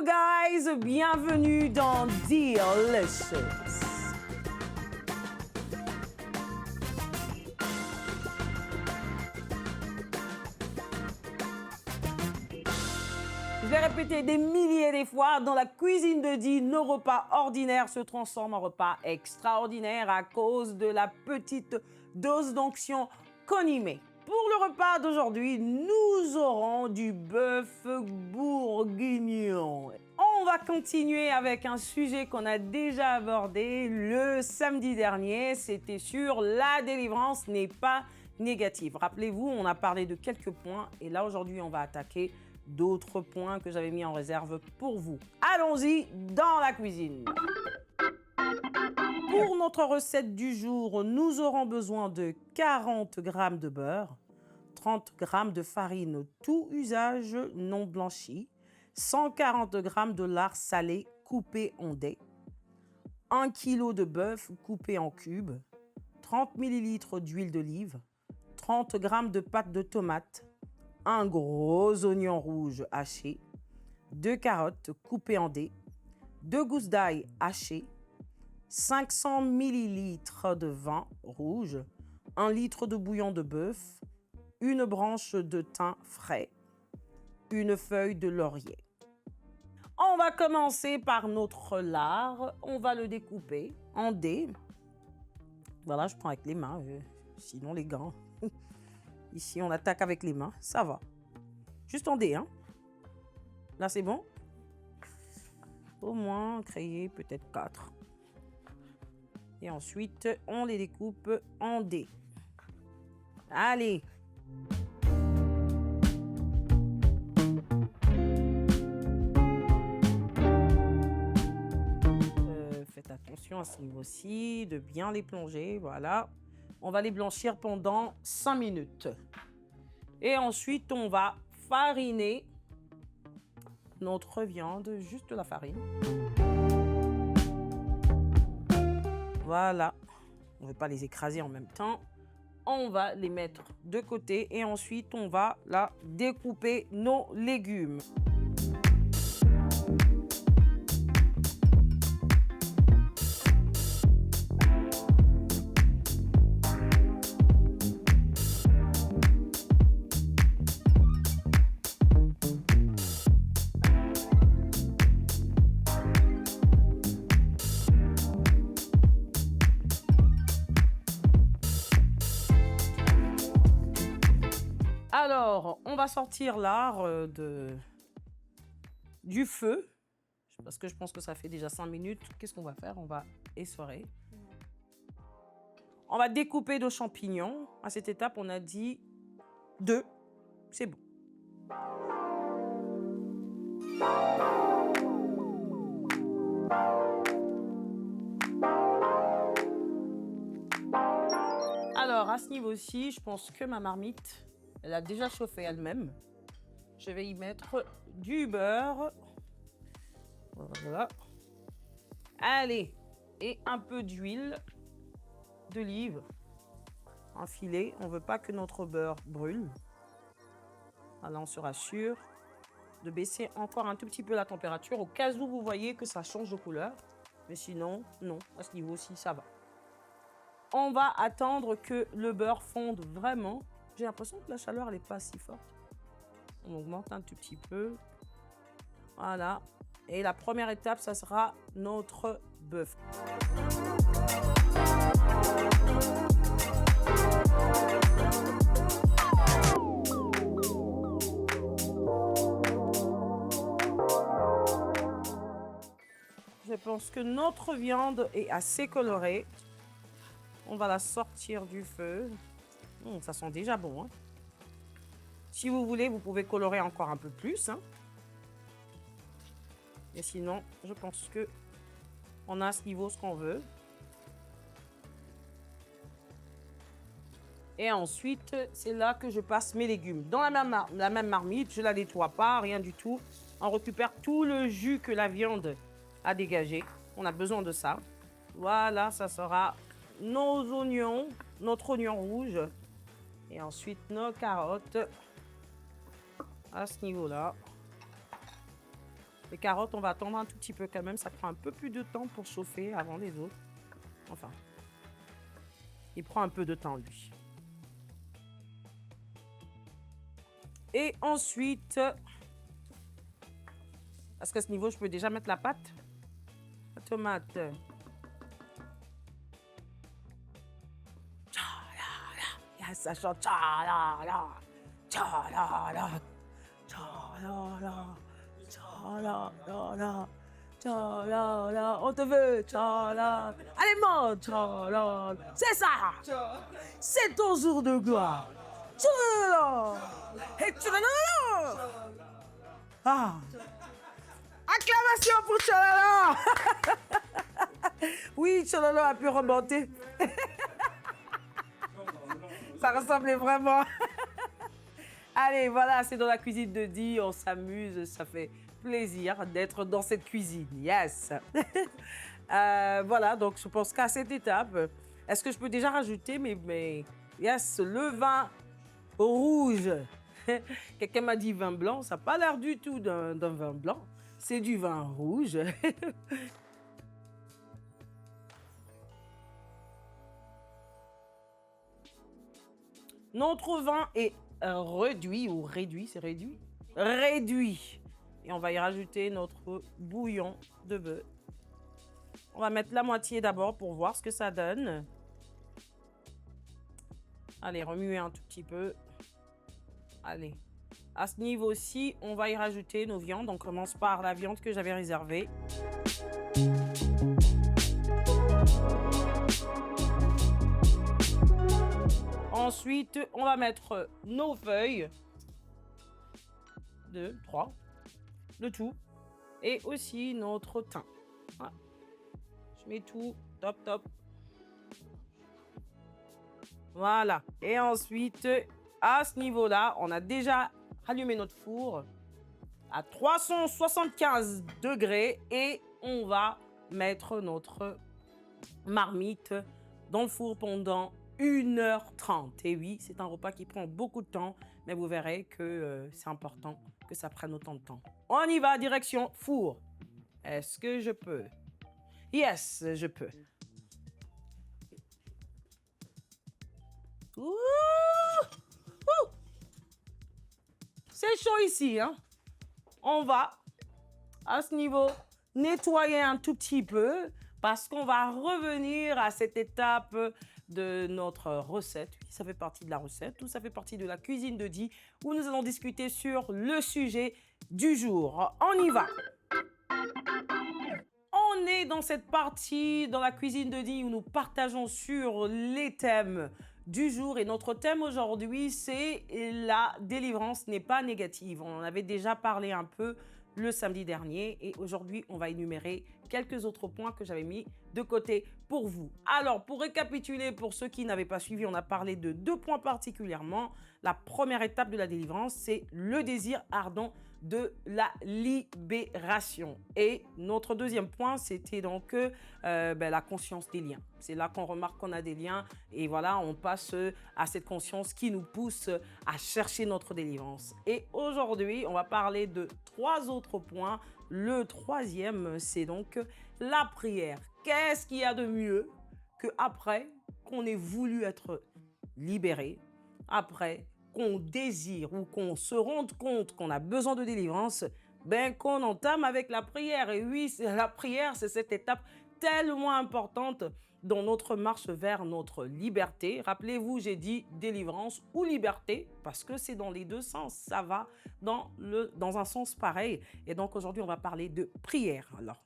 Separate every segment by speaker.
Speaker 1: Hello guys, bienvenue dans Delicious. Je l'ai répété des milliers de fois, dans la cuisine de Dee, nos repas ordinaires se transforment en repas extraordinaires à cause de la petite dose d'onction qu'on y met. Pour le repas d'aujourd'hui, nous aurons du bœuf bourguignon. On va continuer avec un sujet qu'on a déjà abordé le samedi dernier. C'était sur la délivrance n'est pas négative. Rappelez-vous, on a parlé de quelques points et là aujourd'hui, on va attaquer d'autres points que j'avais mis en réserve pour vous. Allons-y dans la cuisine. Pour notre recette du jour, nous aurons besoin de 40 g de beurre, 30 g de farine tout usage non blanchi, 140 g de lard salé coupé en dés, 1 kg de bœuf coupé en cubes, 30 ml d'huile d'olive, 30 g de pâte de tomate, un gros oignon rouge haché, 2 carottes coupées en dés, 2 gousses d'ail hachées, 500 ml de vin rouge, 1 litre de bouillon de bœuf, une branche de thym frais, une feuille de laurier. On va commencer par notre lard. On va le découper en dés. Voilà, je prends avec les mains, sinon les gants. Ici, on attaque avec les mains, ça va. Juste en dés, hein. Là, c'est bon. Au moins, créer peut-être 4. Et ensuite, on les découpe en dés. Allez. Faites attention à ce niveau-ci, de bien les plonger, voilà. On va les blanchir pendant 5 minutes. Et ensuite, on va fariner notre viande, juste la farine. Voilà. On ne veut pas les écraser en même temps. On va les mettre de côté et ensuite, on va là découper nos légumes. Alors, on va sortir lard du feu, parce que je pense que ça fait déjà 5 minutes. Qu'est-ce qu'on va faire? On va essorer. On va découper nos champignons. À cette étape, on a dit 2. C'est bon. Alors, à ce niveau-ci, je pense que ma marmite, elle a déjà chauffé elle-même. Je vais y mettre du beurre. Voilà. Allez, et un peu d'huile d'olive. Un filet. On ne veut pas que notre beurre brûle. Voilà, on sera sûr de baisser encore un tout petit peu la température au cas où vous voyez que ça change de couleur. Mais sinon, non, à ce niveau-ci, ça va. On va attendre que le beurre fonde vraiment. J'ai l'impression que la chaleur, elle n'est pas si forte. On augmente un tout petit peu. Voilà. Et la première étape, ça sera notre bœuf. Je pense que notre viande est assez colorée. On va la sortir du feu. Ça sent déjà bon, hein. Si vous voulez, vous pouvez colorer encore un peu plus, hein. Et sinon, je pense que on a à ce niveau ce qu'on veut. Et ensuite, c'est là que je passe mes légumes. Dans la même marmite, je ne la nettoie pas, rien du tout. On récupère tout le jus que la viande a dégagé. On a besoin de ça. Voilà, ça sera nos oignons, notre oignon rouge. Et ensuite, nos carottes à ce niveau-là. Les carottes, on va attendre un tout petit peu quand même. Ça prend un peu plus de temps pour chauffer avant les autres. Enfin, il prend un peu de temps, lui. Et ensuite, est-ce qu'à ce niveau, je peux déjà mettre la pâte? La tomate. Yes, ça chante. Tcha-la-la. Tcha-la-la. Tcha-la-la. Tcha-la-la. Tcha-la-la. On te veut. Tcha-la. Allez, mange. Tcha-la. C'est ça. C'est ton jour de gloire. Tcha-la-la. Et tcha-la-la. Ah. Acclamation pour Tcha-la-la. Oui, Tcha-la-la a pu remonter. Ça ressemblait vraiment. Allez, voilà, c'est dans la cuisine de Di, on s'amuse, ça fait plaisir d'être dans cette cuisine. Yes. Voilà, donc je pense qu'à cette étape, est-ce que je peux déjà rajouter yes, le vin rouge. Quelqu'un m'a dit vin blanc, ça n'a pas l'air du tout d'un vin blanc. C'est du vin rouge. Notre vin est réduit ou réduit, c'est réduit? Réduit. Et on va y rajouter notre bouillon de bœuf. On va mettre la moitié d'abord pour voir ce que ça donne. Allez, remuer un tout petit peu. Allez. À ce niveau-ci, on va y rajouter nos viandes. On commence par la viande que j'avais réservée. Ensuite, on va mettre nos feuilles. 2, 3. Le tout. Et aussi notre thym. Voilà. Je mets tout. Top, top. Voilà. Et ensuite, à ce niveau-là, on a déjà rallumé notre four à 375 degrés. Et on va mettre notre marmite dans le four pendant 1h30. Et oui, c'est un repas qui prend beaucoup de temps, mais vous verrez que c'est important que ça prenne autant de temps. On y va, direction four. Est-ce que je peux? Yes, je peux. Ouh! Ouh! C'est chaud ici, hein? On va, à ce niveau, nettoyer un tout petit peu parce qu'on va revenir à cette étape de notre recette. Oui, ça fait partie de la recette ou ça fait partie de la cuisine de Di où nous allons discuter sur le sujet du jour. On y va. On est dans cette partie, dans la cuisine de Di où nous partageons sur les thèmes du jour. Et notre thème aujourd'hui, c'est la délivrance n'est pas négative. On en avait déjà parlé un peu le samedi dernier. Et aujourd'hui, on va énumérer quelques autres points que j'avais mis de côté pour vous. Alors, pour récapituler, pour ceux qui n'avaient pas suivi, on a parlé de 2 points particulièrement. La première étape de la délivrance, c'est le désir ardent de la libération. Et notre deuxième point, c'était donc la conscience des liens. C'est là qu'on remarque qu'on a des liens et voilà, on passe à cette conscience qui nous pousse à chercher notre délivrance. Et aujourd'hui, on va parler de 3 autres points. Le troisième, c'est donc la prière. Qu'est-ce qu'il y a de mieux qu'après qu'on ait voulu être libéré, après qu'on désire ou qu'on se rende compte qu'on a besoin de délivrance, qu'on entame avec la prière. Et oui, la prière, c'est cette étape tellement importante dans notre marche vers notre liberté. Rappelez-vous, j'ai dit délivrance ou liberté parce que c'est dans les deux sens. Ça va dans un sens pareil. Et donc aujourd'hui, on va parler de prière. Alors,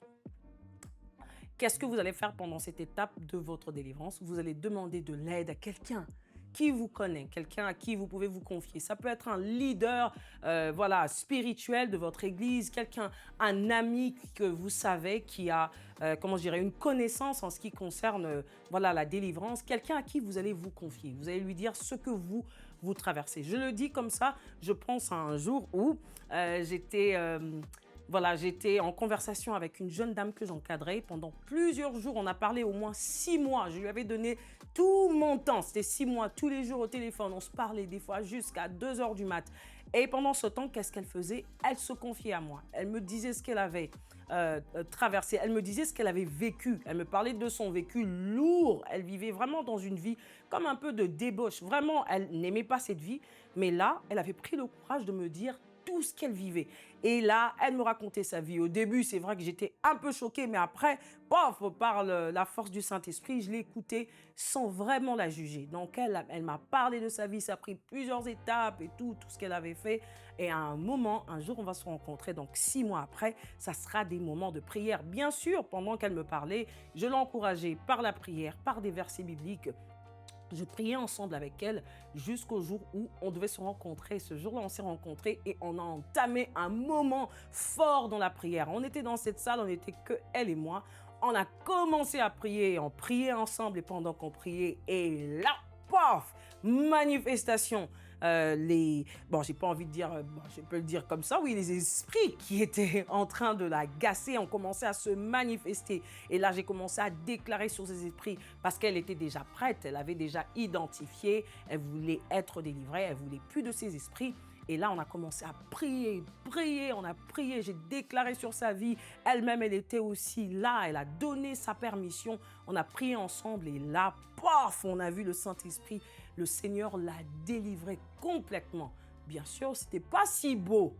Speaker 1: qu'est-ce que vous allez faire pendant cette étape de votre délivrance? Vous allez demander de l'aide à quelqu'un qui vous connaît, quelqu'un à qui vous pouvez vous confier. Ça peut être un leader spirituel de votre église, quelqu'un, un ami que vous savez qui a une connaissance en ce qui concerne la délivrance, quelqu'un à qui vous allez vous confier. Vous allez lui dire ce que vous traversez. Je le dis comme ça, je pense à un jour où j'étais en conversation avec une jeune dame que j'encadrais pendant plusieurs jours. On a parlé au moins 6 mois. Je lui avais donné tout mon temps. C'était 6 mois, tous les jours au téléphone. On se parlait des fois jusqu'à 2 h du mat. Et pendant ce temps, qu'est-ce qu'elle faisait? Elle se confiait à moi. Elle me disait ce qu'elle avait traversé. Elle me disait ce qu'elle avait vécu. Elle me parlait de son vécu lourd. Elle vivait vraiment dans une vie comme un peu de débauche. Vraiment, elle n'aimait pas cette vie. Mais là, elle avait pris le courage de me dire tout ce qu'elle vivait. Et là, elle me racontait sa vie. Au début, c'est vrai que j'étais un peu choquée, mais après, paf, par la force du Saint-Esprit, je l'ai écoutée sans vraiment la juger. Donc, elle m'a parlé de sa vie, ça a pris plusieurs étapes et tout ce qu'elle avait fait. Et à un moment, un jour, on va se rencontrer. Donc, 6 mois après, ça sera des moments de prière. Bien sûr, pendant qu'elle me parlait, je l'encourageais par la prière, par des versets bibliques. Je priais ensemble avec elle jusqu'au jour où on devait se rencontrer. Ce jour-là, on s'est rencontrés et on a entamé un moment fort dans la prière. On était dans cette salle, on n'était que elle et moi. On a commencé à prier, on priait ensemble et pendant qu'on priait, et là, paf, manifestation. J'ai pas envie de dire, je peux le dire comme ça, oui, les esprits qui étaient en train de la gasser ont commencé à se manifester. Et là, j'ai commencé à déclarer sur ces esprits parce qu'elle était déjà prête, elle avait déjà identifié, elle voulait être délivrée, elle voulait plus de ces esprits. Et là, on a commencé à prier, on a prié, j'ai déclaré sur sa vie. Elle-même, elle était aussi là, elle a donné sa permission. On a prié ensemble et là, paf, on a vu le Saint-Esprit. Le Seigneur l'a délivrée complètement. Bien sûr, ce n'était pas si beau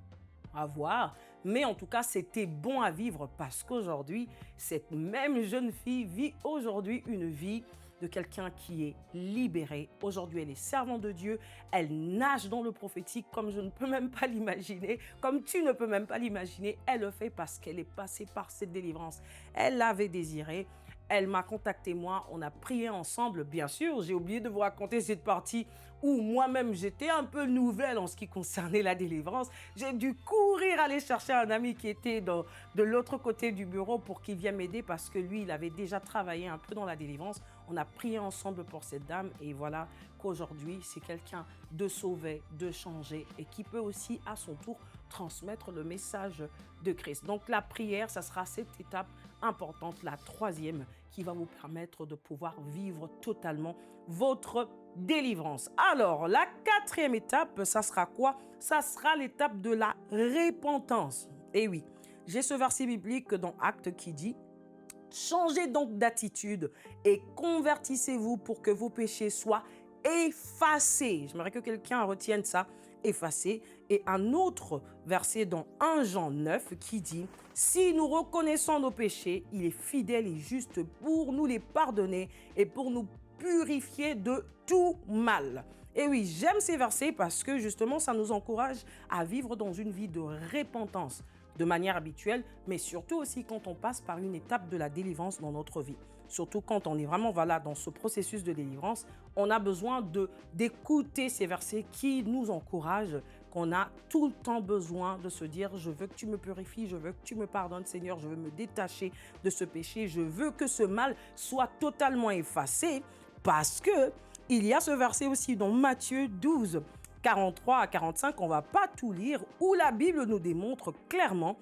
Speaker 1: à voir, mais en tout cas, c'était bon à vivre parce qu'aujourd'hui, cette même jeune fille vit aujourd'hui une vie de quelqu'un qui est libéré. Aujourd'hui, elle est servante de Dieu. Elle nage dans le prophétique comme je ne peux même pas l'imaginer, comme tu ne peux même pas l'imaginer. Elle le fait parce qu'elle est passée par cette délivrance. Elle l'avait désiré. Elle m'a contacté moi, on a prié ensemble. Bien sûr, j'ai oublié de vous raconter cette partie où moi-même j'étais un peu nouvelle en ce qui concernait la délivrance. J'ai dû courir aller chercher un ami qui était de l'autre côté du bureau pour qu'il vienne m'aider parce que lui, il avait déjà travaillé un peu dans la délivrance. On a prié ensemble pour cette dame et voilà qu'aujourd'hui, c'est quelqu'un de sauvé, de changé et qui peut aussi à son tour transmettre le message de Christ. Donc la prière, ça sera cette étape importante, la troisième, qui va vous permettre de pouvoir vivre totalement votre délivrance. Alors, la quatrième étape, ça sera quoi? Ça sera l'étape de la repentance. Et oui, j'ai ce verset biblique dans Actes qui dit « Changez donc d'attitude et convertissez-vous pour que vos péchés soient effacés. » J'aimerais que quelqu'un retienne ça, effacé. Et un autre verset dans 1 Jean 9 qui dit « Si nous reconnaissons nos péchés, il est fidèle et juste pour nous les pardonner et pour nous purifier de tout mal. » Et oui, j'aime ces versets parce que justement, ça nous encourage à vivre dans une vie de repentance de manière habituelle, mais surtout aussi quand on passe par une étape de la délivrance dans notre vie. Surtout quand on est vraiment dans ce processus de délivrance, on a besoin d'écouter ces versets qui nous encouragent, qu'on a tout le temps besoin de se dire « Je veux que tu me purifies, je veux que tu me pardonnes, Seigneur, je veux me détacher de ce péché, je veux que ce mal soit totalement effacé. » Parce que il y a ce verset aussi dans Matthieu 12, 43 à 45, on ne va pas tout lire, où la Bible nous démontre clairement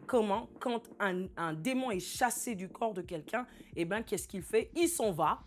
Speaker 1: comment, quand un démon est chassé du corps de quelqu'un, qu'est-ce qu'il fait? Il s'en va.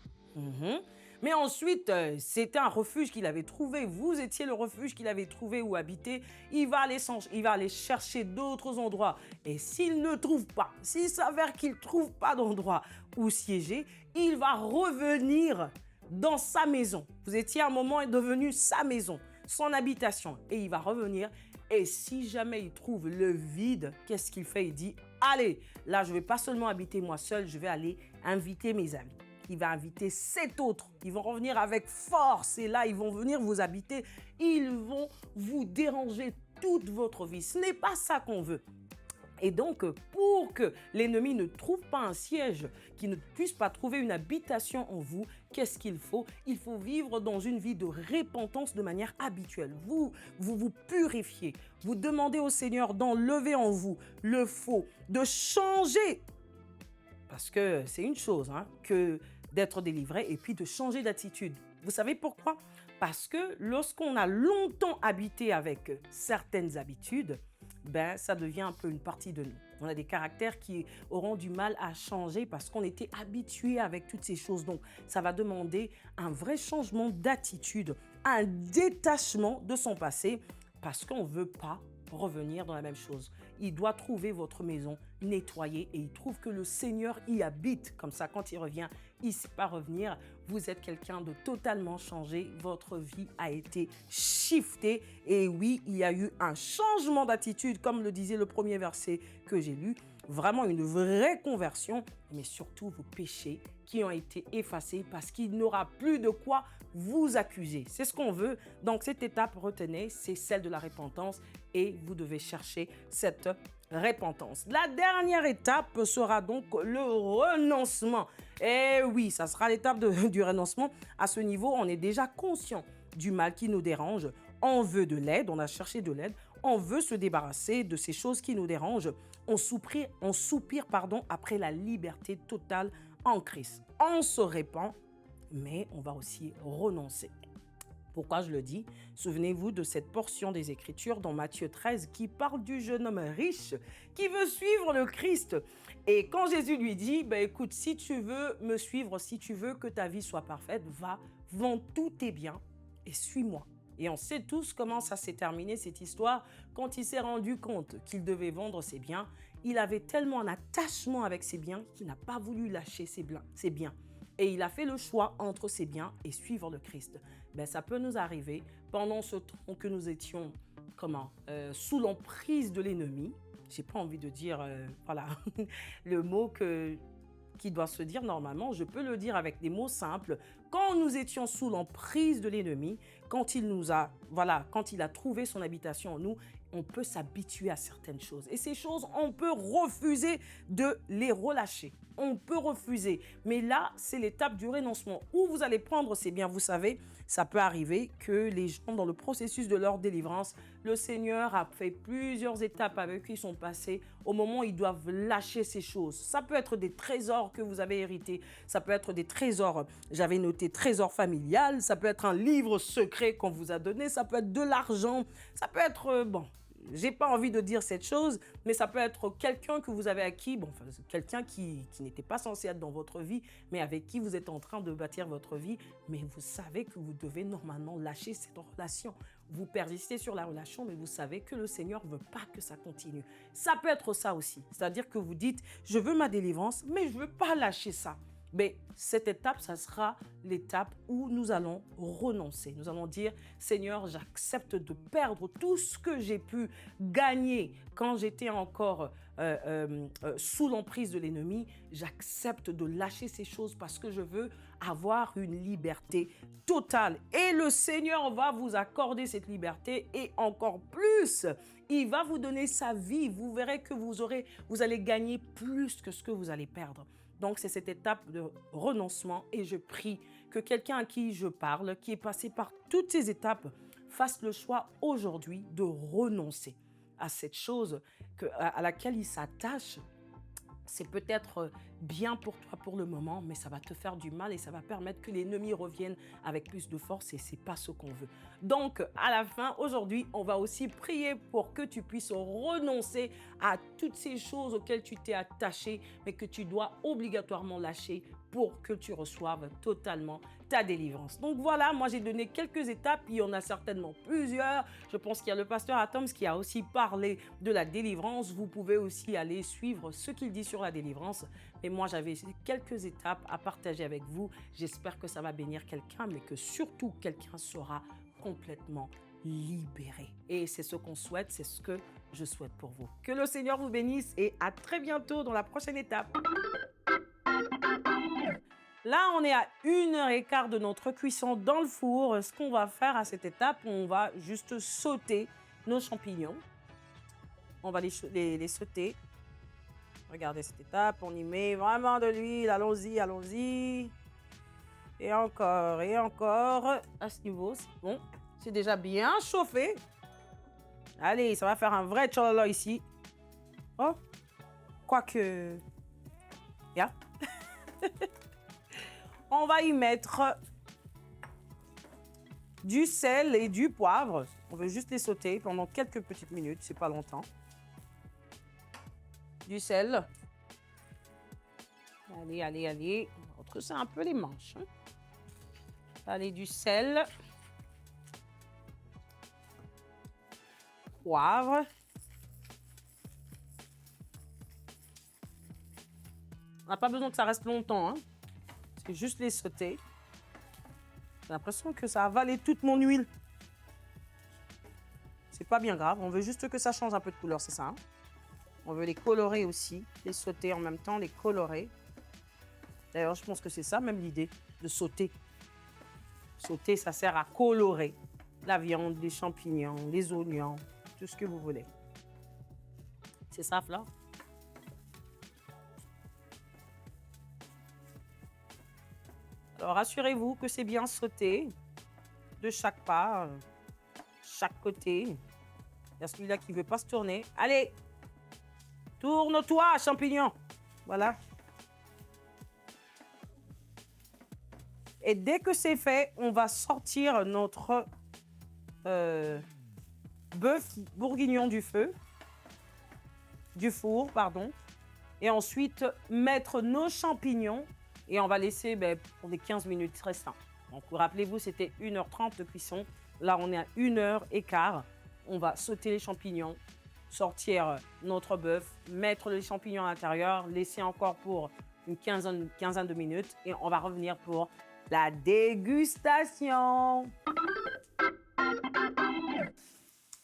Speaker 1: Mais ensuite, c'était un refuge qu'il avait trouvé. Vous étiez le refuge qu'il avait trouvé où habiter. Il va aller chercher d'autres endroits. Et s'il ne trouve pas, s'il s'avère qu'il ne trouve pas d'endroit où siéger, il va revenir dans sa maison. Vous étiez à un moment devenu sa maison, son habitation. Et il va revenir. Et si jamais il trouve le vide, qu'est-ce qu'il fait? Il dit, allez, là, je ne vais pas seulement habiter moi seul, je vais aller inviter mes amis. Il va inviter 7 autres. Ils vont revenir avec force. Et là, ils vont venir vous habiter. Ils vont vous déranger toute votre vie. Ce n'est pas ça qu'on veut. Et donc, pour que l'ennemi ne trouve pas un siège, qu'il ne puisse pas trouver une habitation en vous, qu'est-ce qu'il faut? Il faut vivre dans une vie de repentance de manière habituelle. Vous purifiez. Vous demandez au Seigneur d'enlever en vous le faux, de changer. Parce que c'est une chose que d'être délivré et puis de changer d'attitude. Vous savez pourquoi? Parce que lorsqu'on a longtemps habité avec certaines habitudes, ça devient un peu une partie de nous. On a des caractères qui auront du mal à changer parce qu'on était habitué avec toutes ces choses. Donc, ça va demander un vrai changement d'attitude, un détachement de son passé parce qu'on ne veut pas revenir dans la même chose. Il doit trouver votre maison nettoyée et il trouve que le Seigneur y habite. Comme ça, quand il revient, il ne sait pas revenir. Vous êtes quelqu'un de totalement changé. Votre vie a été shiftée. Et oui, il y a eu un changement d'attitude, comme le disait le premier verset que j'ai lu. Vraiment une vraie conversion, mais surtout vos péchés qui ont été effacés parce qu'il n'aura plus de quoi vous accuser. C'est ce qu'on veut. Donc, cette étape, retenez, c'est celle de la repentance et vous devez chercher cette repentance. La dernière étape sera donc le renoncement. Et oui, ça sera l'étape du renoncement. À ce niveau, on est déjà conscient du mal qui nous dérange. On veut de l'aide, on a cherché de l'aide. On veut se débarrasser de ces choses qui nous dérangent. On soupire après la liberté totale en Christ. On se répand, mais on va aussi renoncer. Pourquoi je le dis? Souvenez-vous de cette portion des Écritures dans Matthieu 13 qui parle du jeune homme riche qui veut suivre le Christ. Et quand Jésus lui dit, écoute, si tu veux me suivre, si tu veux que ta vie soit parfaite, va, vends tous tes biens et suis-moi. Et on sait tous comment ça s'est terminé, cette histoire. Quand il s'est rendu compte qu'il devait vendre ses biens, il avait tellement un attachement avec ses biens qu'il n'a pas voulu lâcher ses biens. Et il a fait le choix entre ses biens et suivre le Christ. Ça peut nous arriver pendant ce temps que nous étions sous l'emprise de l'ennemi. Je n'ai pas envie de dire le mot qui doit se dire normalement. Je peux le dire avec des mots simples. Quand nous étions sous l'emprise de l'ennemi, quand il a trouvé son habitation en nous, on peut s'habituer à certaines choses. Et ces choses, on peut refuser de les relâcher. On peut refuser. Mais là, c'est l'étape du renoncement où vous allez prendre ces biens. Vous savez, ça peut arriver que les gens, dans le processus de leur délivrance, le Seigneur a fait plusieurs étapes avec qui ils sont passés au moment où ils doivent lâcher ces choses. Ça peut être des trésors que vous avez hérités. Ça peut être des trésors, j'avais noté trésor familial. Ça peut être un livre secret qu'on vous a donné. Ça peut être de l'argent. Ça peut être, j'ai pas envie de dire cette chose, mais ça peut être quelqu'un que vous avez acquis, quelqu'un qui n'était pas censé être dans votre vie, mais avec qui vous êtes en train de bâtir votre vie, mais vous savez que vous devez normalement lâcher cette relation. Vous persistez sur la relation, mais vous savez que le Seigneur ne veut pas que ça continue. Ça peut être ça aussi, c'est-à-dire que vous dites, je veux ma délivrance, mais je ne veux pas lâcher ça. Mais cette étape, ça sera l'étape où nous allons renoncer. Nous allons dire, Seigneur, j'accepte de perdre tout ce que j'ai pu gagner quand j'étais encore sous l'emprise de l'ennemi. J'accepte de lâcher ces choses parce que je veux avoir une liberté totale. Et le Seigneur va vous accorder cette liberté et encore plus, il va vous donner sa vie. Vous verrez que vous allez gagner plus que ce que vous allez perdre. Donc, c'est cette étape de renoncement et je prie que quelqu'un à qui je parle, qui est passé par toutes ces étapes, fasse le choix aujourd'hui de renoncer à cette chose à laquelle il s'attache. C'est peut-être bien pour toi pour le moment, mais ça va te faire du mal et ça va permettre que l'ennemi revienne avec plus de force et ce n'est pas ce qu'on veut. Donc, à la fin, aujourd'hui, on va aussi prier pour que tu puisses renoncer à toutes ces choses auxquelles tu t'es attaché, mais que tu dois obligatoirement lâcher pour que tu reçoives totalement ta délivrance. Donc voilà, moi j'ai donné quelques étapes, il y en a certainement plusieurs. Je pense qu'il y a le pasteur Atoms qui a aussi parlé de la délivrance. Vous pouvez aussi aller suivre ce qu'il dit sur la délivrance. Mais moi j'avais quelques étapes à partager avec vous. J'espère que ça va bénir quelqu'un, mais que surtout quelqu'un sera complètement libéré. Et c'est ce qu'on souhaite, c'est ce que je souhaite pour vous. Que le Seigneur vous bénisse et à très bientôt dans la prochaine étape. Là, on est à 1h15 de notre cuisson dans le four. Ce qu'on va faire à cette étape, on va juste sauter nos champignons. On va les sauter. Regardez cette étape, on y met vraiment de l'huile. Allons-y, allons-y. Et encore. À ce niveau, c'est bon. C'est déjà bien chauffé. Allez, ça va faire un vrai tchalala ici. Oh, quoique... Yeah. On va y mettre du sel et du poivre. On veut juste les sauter pendant quelques petites minutes, c'est pas longtemps. Du sel. Allez, allez, allez. On va retrousser un peu les manches. Allez, du sel. poivre. On n'a pas besoin que ça reste longtemps, hein. C'est juste les sauter. J'ai l'impression que ça a avalé toute mon huile. C'est pas bien grave, on veut juste que ça change un peu de couleur, c'est ça, hein. On veut les colorer aussi, les sauter en même temps, les colorer. D'ailleurs, je pense que c'est ça même l'idée de sauter. Sauter, ça sert à colorer la viande, les champignons, les oignons, tout ce que vous voulez. C'est ça, Flore? Alors, assurez-vous que c'est bien sauté de chaque part, chaque côté. Il y a celui-là qui ne veut pas se tourner. Allez, tourne-toi, champignon. Voilà. Et dès que c'est fait, on va sortir notre bœuf bourguignon du four, pardon. Et ensuite, mettre nos champignons et on va laisser pour les 15 minutes restantes. Donc, rappelez-vous, c'était 1h30 de cuisson. Là, on est à 1h15. On va sauter les champignons, sortir notre bœuf, mettre les champignons à l'intérieur, laisser encore pour une quinzaine de minutes et on va revenir pour la dégustation.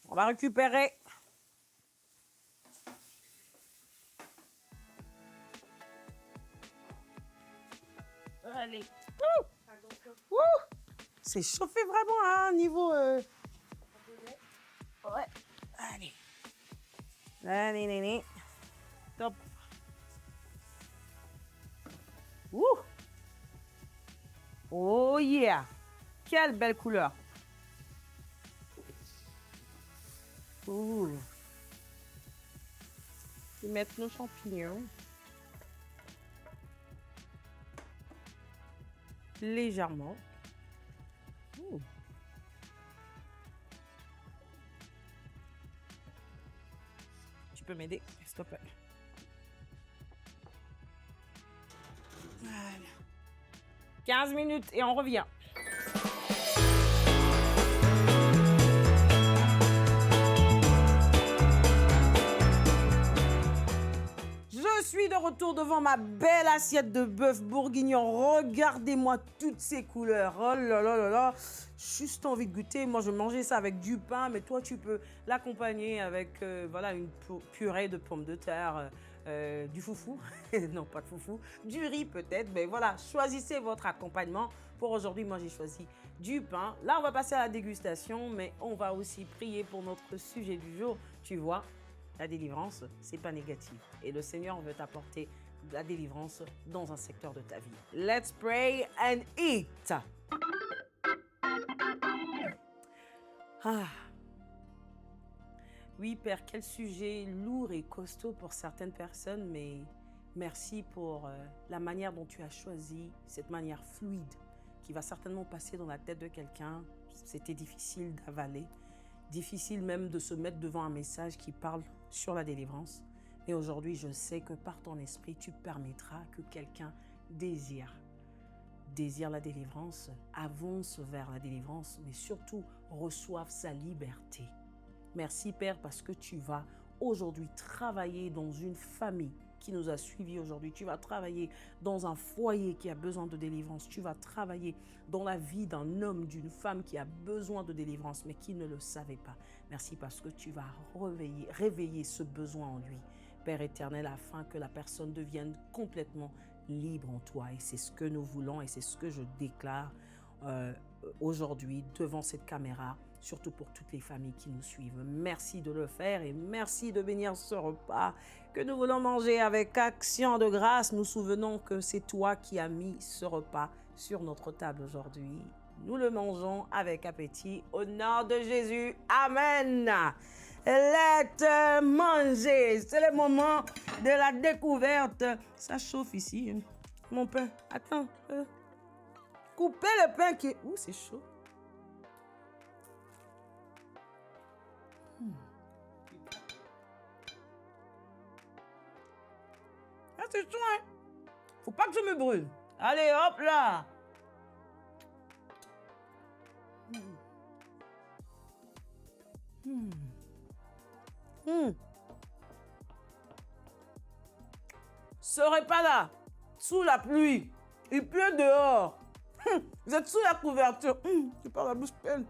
Speaker 1: On va récupérer allez. C'est chauffé vraiment à un niveau... Ouais. Allez. Allez. Top. Oh yeah. Quelle belle couleur. Je vais mettre nos champignons. Légèrement. Tu peux m'aider, s'il te plaît. Voilà. 15 minutes et on revient. Je suis de retour devant ma belle assiette de bœuf bourguignon. Regardez-moi toutes ces couleurs. Oh là là là là. Juste envie de goûter. Moi, je mangeais ça avec du pain, mais toi, tu peux l'accompagner avec voilà, une purée de pommes de terre, du foufou. Non, pas de foufou. Du riz peut-être. Mais voilà, choisissez votre accompagnement. Pour aujourd'hui, moi, j'ai choisi du pain. Là, on va passer à la dégustation, mais on va aussi prier pour notre sujet du jour. Tu vois, la délivrance, c'est pas négatif. Et le Seigneur veut t'apporter la délivrance dans un secteur de ta vie. Let's pray and eat. Oui, Père, quel sujet lourd et costaud pour certaines personnes, mais merci pour la manière dont tu as choisi cette manière fluide qui va certainement passer dans la tête de quelqu'un. C'était difficile d'avaler, difficile même de se mettre devant un message qui parle sur la délivrance. Et aujourd'hui, je sais que par ton esprit, tu permettras que quelqu'un désire la délivrance, avance vers la délivrance, mais surtout reçoive sa liberté. Merci Père parce que tu vas aujourd'hui travailler dans une famille qui nous a suivis aujourd'hui. Tu vas travailler dans un foyer qui a besoin de délivrance. Tu vas travailler dans la vie d'un homme, d'une femme qui a besoin de délivrance, mais qui ne le savait pas. Merci parce que tu vas réveiller ce besoin en lui. Père éternel, afin que la personne devienne complètement libre en toi. Et c'est ce que nous voulons et c'est ce que je déclare aujourd'hui devant cette caméra, surtout pour toutes les familles qui nous suivent. Merci de le faire et merci de bénir ce repas que nous voulons manger avec action de grâce. Nous souvenons que c'est toi qui as mis ce repas sur notre table aujourd'hui. Nous le mangeons avec appétit au nom de Jésus. Amen. Let's manger. C'est le moment de la découverte. Ça chauffe ici. Mon pain. Attends. Coupez le pain qui est... Ouh, c'est chaud. Ah, c'est chaud, hein. Faut pas que je me brûle. Allez, hop là. Serez pas là, sous la pluie. Il pleut dehors. Vous êtes sous la couverture. J'ai pas la bouche pleine.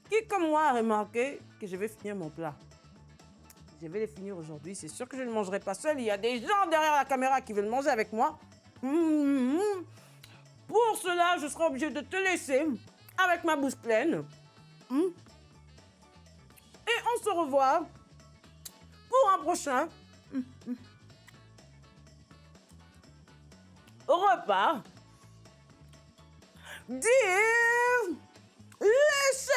Speaker 1: Qui, comme moi, a remarqué que je vais finir mon plat? Je vais le finir aujourd'hui. C'est sûr que je ne mangerai pas seul. Il y a des gens derrière la caméra qui veulent manger avec moi. Pour cela, je serai obligée de te laisser avec ma bouche pleine. Et on se revoit pour un prochain repas. Dire les choses.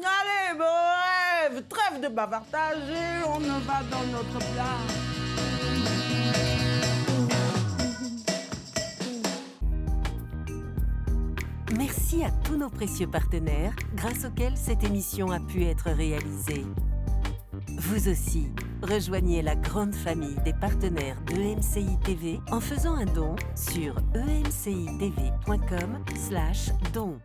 Speaker 1: Allez, bref, trêve de bavardage et on en va dans notre plat.
Speaker 2: Merci à tous nos précieux partenaires grâce auxquels cette émission a pu être réalisée. Vous aussi, rejoignez la grande famille des partenaires d'EMCI TV en faisant un don sur emcitv.com/don.